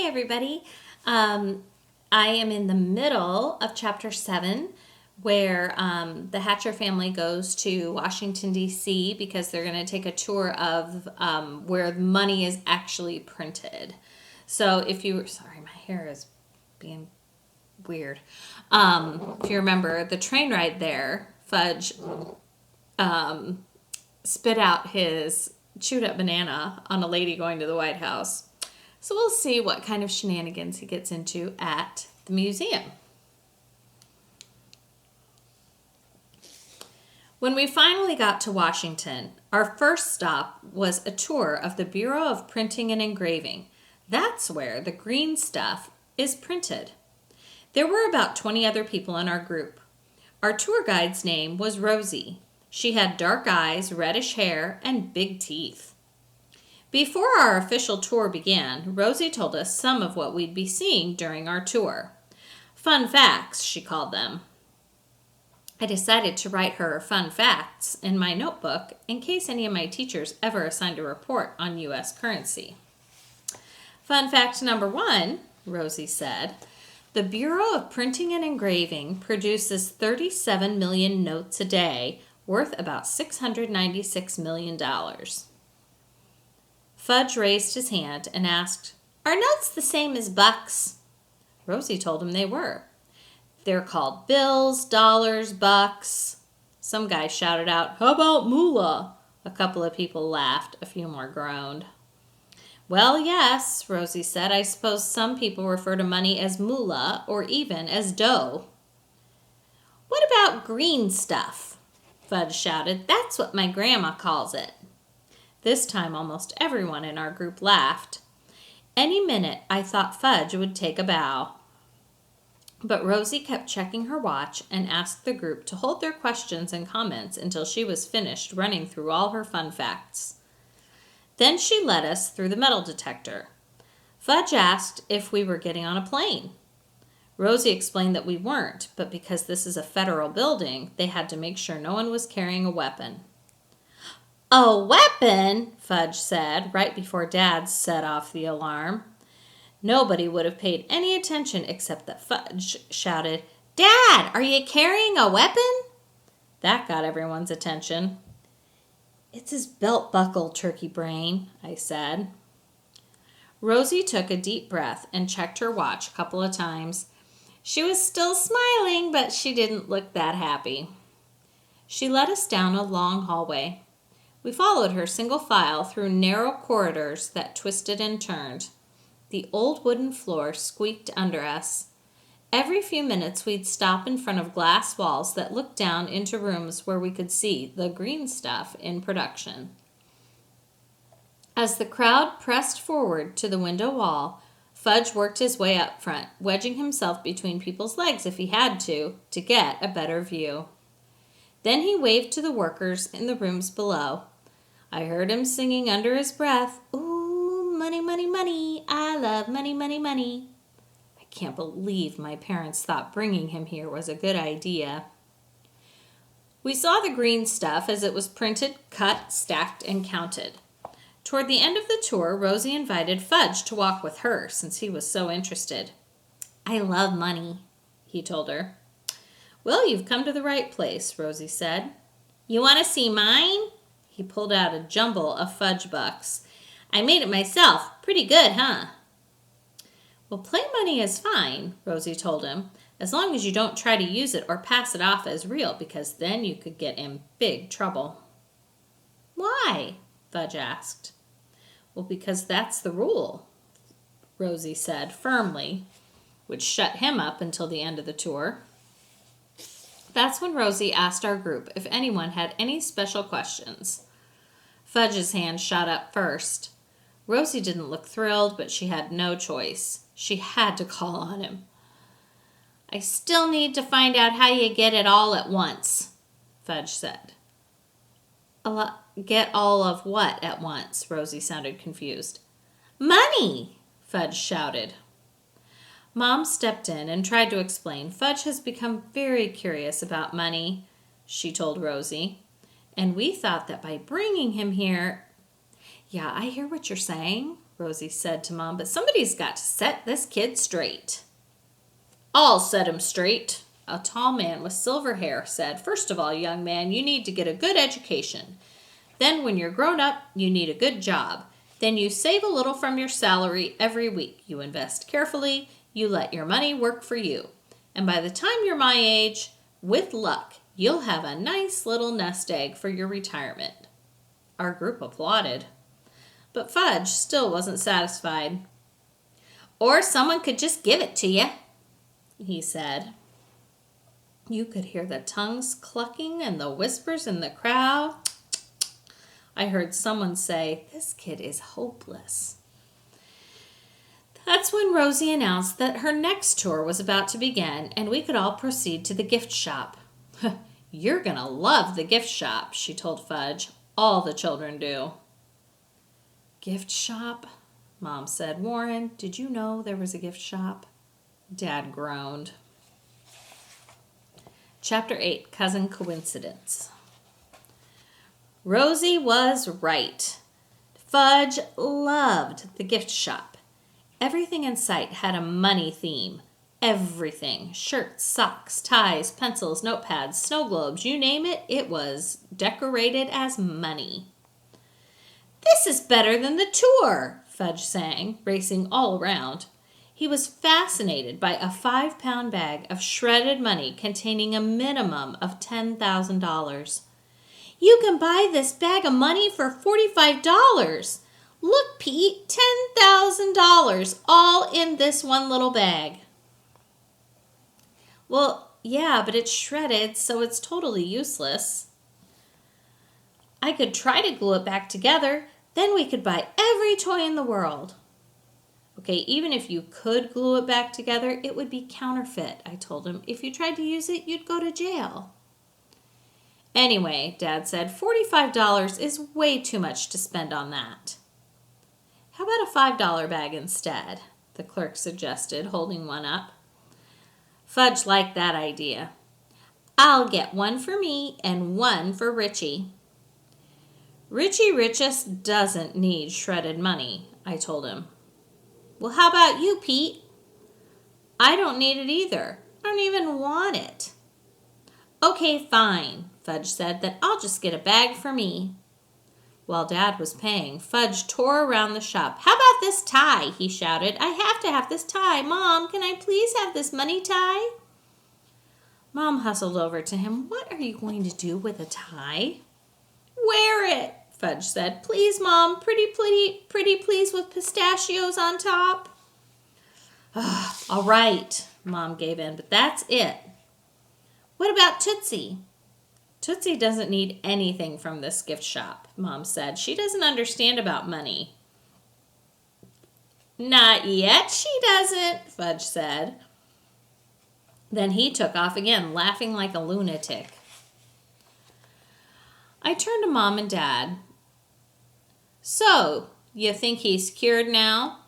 everybody. I am in the middle of chapter 7 where the Hatcher family goes to Washington, D.C. because they're going to take a tour of where money is actually printed. So sorry, my hair is being weird. If you remember the train ride there, Fudge spit out his chewed up banana on a lady going to the White House. So we'll see what kind of shenanigans he gets into at the museum. When we finally got to Washington, our first stop was a tour of the Bureau of Printing and Engraving. That's where the green stuff is printed. There were about 20 other people in our group. Our tour guide's name was Rosie. She had dark eyes, reddish hair, and big teeth. Before our official tour began, Rosie told us some of what we'd be seeing during our tour. Fun facts, she called them. I decided to write her fun facts in my notebook in case any of my teachers ever assigned a report on U.S. currency. Fun fact number 1, Rosie said, the Bureau of Printing and Engraving produces 37 million notes a day, worth about $696 million. Fudge raised his hand and asked, "Are notes the same as bucks?" Rosie told him they were. "They're called bills, dollars, bucks." Some guy shouted out, "How about moolah?" A couple of people laughed. A few more groaned. "Well, yes," Rosie said. "I suppose some people refer to money as moolah or even as dough." "What about green stuff?" Fudge shouted. "That's what my grandma calls it." This time almost everyone in our group laughed. Any minute I thought Fudge would take a bow. But Rosie kept checking her watch and asked the group to hold their questions and comments until she was finished running through all her fun facts. Then she led us through the metal detector. Fudge asked if we were getting on a plane. Rosie explained that we weren't, but because this is a federal building, they had to make sure no one was carrying a weapon. "A weapon?" Fudge said, right before Dad set off the alarm. Nobody would have paid any attention except that Fudge shouted, "Dad, are you carrying a weapon?" That got everyone's attention. "It's his belt buckle, turkey brain," I said. Rosie took a deep breath and checked her watch a couple of times. She was still smiling, but she didn't look that happy. She led us down a long hallway. We followed her single file through narrow corridors that twisted and turned. The old wooden floor squeaked under us. Every few minutes we'd stop in front of glass walls that looked down into rooms where we could see the green stuff in production. As the crowd pressed forward to the window wall, Fudge worked his way up front, wedging himself between people's legs if he had to get a better view. Then he waved to the workers in the rooms below. I heard him singing under his breath, "Ooh, money, money, money, I love money, money, money." I can't believe my parents thought bringing him here was a good idea. We saw the green stuff as it was printed, cut, stacked, and counted. Toward the end of the tour, Rosie invited Fudge to walk with her since he was so interested. "I love money," he told her. "Well, you've come to the right place," Rosie said. "You want to see mine?" He pulled out a jumble of fudge bucks. "I made it myself. Pretty good, huh?" "Well, play money is fine," Rosie told him, "as long as you don't try to use it or pass it off as real, because then you could get in big trouble." "Why?" Fudge asked. "Well, because that's the rule," Rosie said firmly, which shut him up until the end of the tour. That's when Rosie asked our group if anyone had any special questions. Fudge's hand shot up first. Rosie didn't look thrilled, but she had no choice. She had to call on him. "I still need to find out how you get it all at once," Fudge said. "Get all of what at once?" Rosie sounded confused. "Money!" Fudge shouted. Mom stepped in and tried to explain. "Fudge has become very curious about money," she told Rosie. "And we thought that by bringing him here—" "Yeah, I hear what you're saying," Rosie said to Mom, but somebody's got to set this kid straight. I'll set him straight, a tall man with silver hair said. First of all, young man, you need to get a good education. Then when you're grown up, you need a good job. Then you save a little from your salary every week. You invest carefully. You let your money work for you. And by the time you're my age, with luck, you'll have a nice little nest egg for your retirement. Our group applauded. But Fudge still wasn't satisfied. Or someone could just give it to you, he said. You could hear the tongues clucking and the whispers in the crowd. I heard someone say, this kid is hopeless. That's when Rosie announced that her next tour was about to begin and we could all proceed to the gift shop. You're going to love the gift shop, she told Fudge. All the children do. Gift shop? Mom said. Warren, did you know there was a gift shop? Dad groaned. Chapter 8, Cousin Coincidence. Rosie was right. Fudge loved the gift shop. Everything in sight had a money theme. Everything. Shirts, socks, ties, pencils, notepads, snow globes, you name it, it was decorated as money. This is better than the tour, Fudge sang, racing all around. He was fascinated by a 5-pound bag of shredded money containing a minimum of $10,000. You can buy this bag of money for $45. Look, Pete, $10,000 all in this one little bag. Well, yeah, but it's shredded, so it's totally useless. I could try to glue it back together. Then we could buy every toy in the world. Okay, even if you could glue it back together, it would be counterfeit, I told him. If you tried to use it, you'd go to jail. Anyway, Dad said, $45 is way too much to spend on that. How about a $5 bag instead? The clerk suggested, holding one up. Fudge liked that idea. I'll get one for me and one for Richie. Richie Richest doesn't need shredded money, I told him. Well, how about you, Pete? I don't need it either. I don't even want it. Okay, fine, Fudge said. Then I'll just get a bag for me. While Dad was paying, Fudge tore around the shop. How about this tie? He shouted. I have to have this tie. Mom, can I please have this money tie? Mom hustled over to him. What are you going to do with a tie? Wear it, Fudge said. Please, Mom. Pretty please with pistachios on top. All right, Mom gave in, but that's it. What about Tootsie? Tootsie doesn't need anything from this gift shop, Mom said. She doesn't understand about money. Not yet, she doesn't, Fudge said. Then he took off again, laughing like a lunatic. I turned to Mom and Dad. So, you think he's cured now?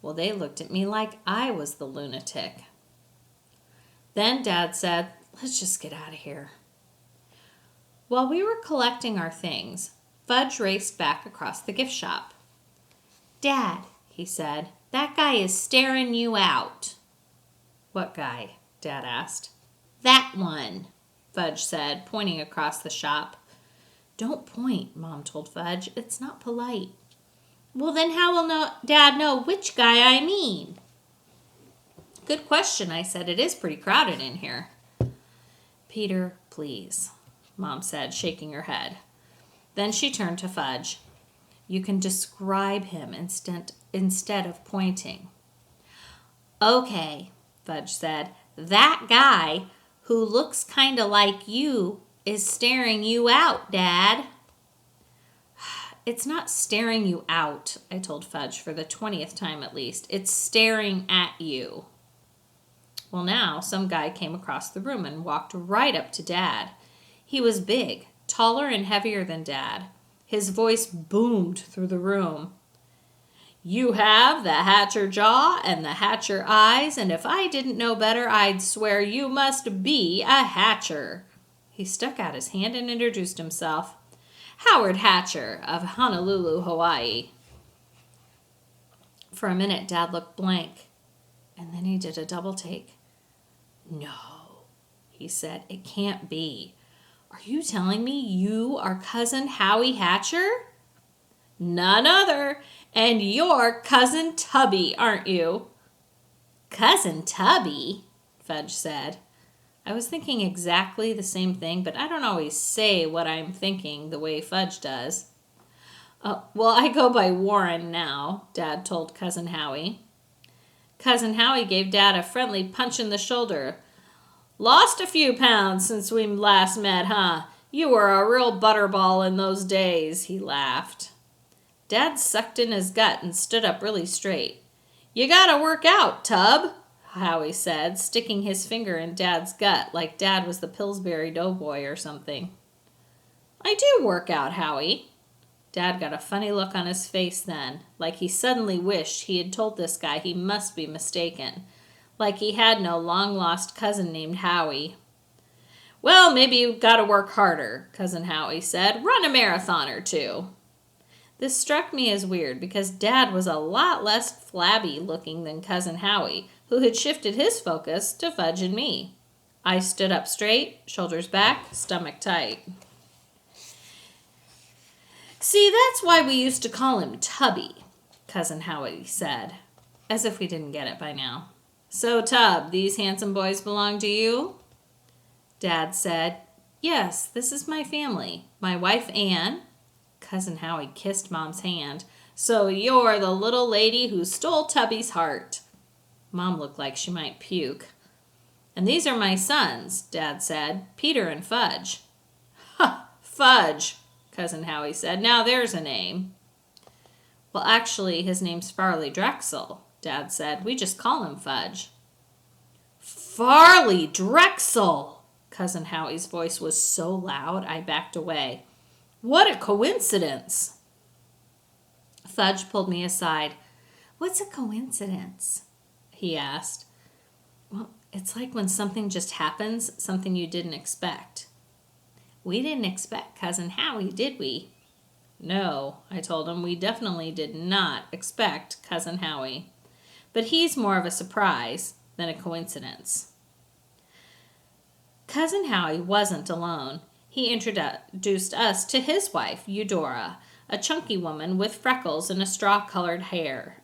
Well, they looked at me like I was the lunatic. Then Dad said, let's just get out of here. While we were collecting our things, Fudge raced back across the gift shop. Dad, he said, that guy is staring you out. What guy? Dad asked. That one, Fudge said, pointing across the shop. Don't point, Mom told Fudge. It's not polite. Well, then how will Dad know which guy I mean? Good question, I said. It is pretty crowded in here. Peter, please, Mom said, shaking her head. Then she turned to Fudge. You can describe him instead of pointing. Okay, Fudge said. That guy who looks kind of like you is staring you out, Dad. It's not staring you out, I told Fudge for the 20th time at least. It's staring at you. Well, now some guy came across the room and walked right up to Dad. He was big, taller and heavier than Dad. His voice boomed through the room. You have the Hatcher jaw and the Hatcher eyes, and if I didn't know better, I'd swear you must be a Hatcher. He stuck out his hand and introduced himself. Howard Hatcher of Honolulu, Hawaii. For a minute, Dad looked blank, and then he did a double take. "No," he said, "it can't be. Are you telling me you are Cousin Howie Hatcher?" "None other. And you're Cousin Tubby, aren't you?" "Cousin Tubby?" Fudge said. I was thinking exactly the same thing, but I don't always say what I'm thinking the way Fudge does. "Well, I go by Warren now," Dad told Cousin Howie. Cousin Howie gave Dad a friendly punch in the shoulder. "Lost a few pounds since we last met, huh? You were a real butterball in those days," he laughed. Dad sucked in his gut and stood up really straight. "You gotta work out, Tub," Howie said, sticking his finger in Dad's gut like Dad was the Pillsbury Doughboy or something. "I do work out, Howie." Dad got a funny look on his face then, like he suddenly wished he had told this guy he must be mistaken, like he had no long-lost cousin named Howie. "Well, maybe you've got to work harder," Cousin Howie said. "Run a marathon or two." This struck me as weird because Dad was a lot less flabby looking than Cousin Howie, who had shifted his focus to Fudge and me. I stood up straight, shoulders back, stomach tight. "See, that's why we used to call him Tubby," Cousin Howie said, as if we didn't get it by now. "So, Tub, these handsome boys belong to you?" Dad said, "Yes, this is my family. My wife, Anne." Cousin Howie kissed Mom's hand. "So you're the little lady who stole Tubby's heart." Mom looked like she might puke. "And these are my sons," Dad said, "Peter and Fudge." "Ha, Fudge," Cousin Howie said. "Now there's a name." "Well, actually, his name's Farley Drexel," Dad said. "We just call him Fudge." "Farley Drexel!" Cousin Howie's voice was so loud I backed away. "What a coincidence!" Fudge pulled me aside. "What's a coincidence?" he asked. "Well, it's like when something just happens, something you didn't expect." "We didn't expect Cousin Howie, did we?" "No," I told him, "we definitely did not expect Cousin Howie. But he's more of a surprise than a coincidence." Cousin Howie wasn't alone. He introduced us to his wife, Eudora, a chunky woman with freckles and straw-colored hair.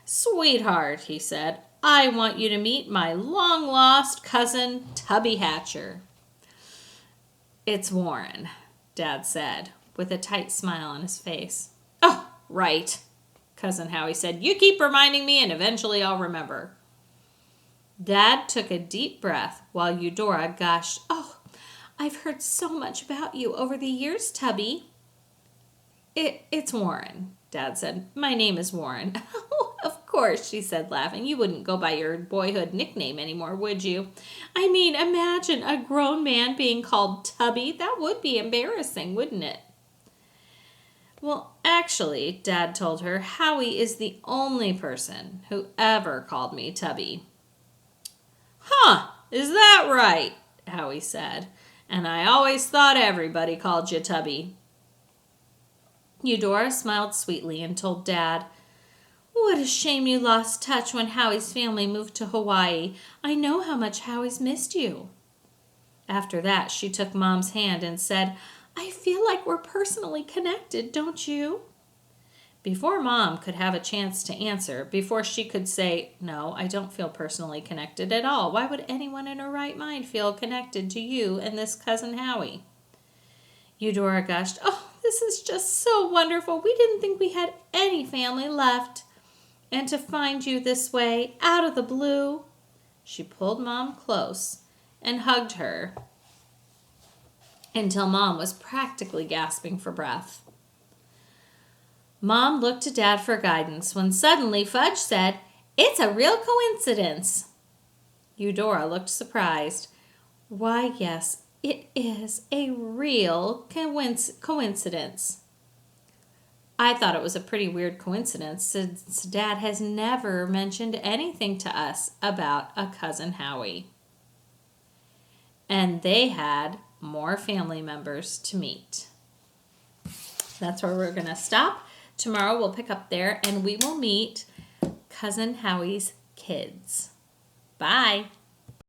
"Sweetheart," he said, "I want you to meet my long-lost cousin, Tubby Hatcher." "It's Warren," Dad said, with a tight smile on his face. "Oh, right," Cousin Howie said. "You keep reminding me and eventually I'll remember." Dad took a deep breath while Eudora gushed, "Oh, I've heard so much about you over the years, Tubby." It's Warren," Dad said. "My name is Warren." "Oh, of course," she said, laughing. "You wouldn't go by your boyhood nickname anymore, would you? I mean, imagine a grown man being called Tubby. That would be embarrassing, wouldn't it?" "Well, actually," Dad told her, "Howie is the only person who ever called me Tubby." "Huh, is that right?" Howie said. "And I always thought everybody called you Tubby." Eudora smiled sweetly and told Dad, "What a shame you lost touch when Howie's family moved to Hawaii. I know how much Howie's missed you." After that, she took Mom's hand and said, "I feel like we're personally connected, don't you?" Before Mom could have a chance to answer, before she could say, "No, I don't feel personally connected at all. Why would anyone in her right mind feel connected to you and this Cousin Howie?" Eudora gushed, "Oh, this is just so wonderful. We didn't think we had any family left. And to find you this way, out of the blue." She pulled Mom close and hugged her until Mom was practically gasping for breath. Mom looked to Dad for guidance when suddenly Fudge said, "It's a real coincidence." Eudora looked surprised. "Why, yes, it is a real coincidence." I thought it was a pretty weird coincidence since Dad has never mentioned anything to us about a Cousin Howie. And they had more family members to meet. That's where we're going to stop. Tomorrow we'll pick up there and we will meet Cousin Howie's kids. Bye.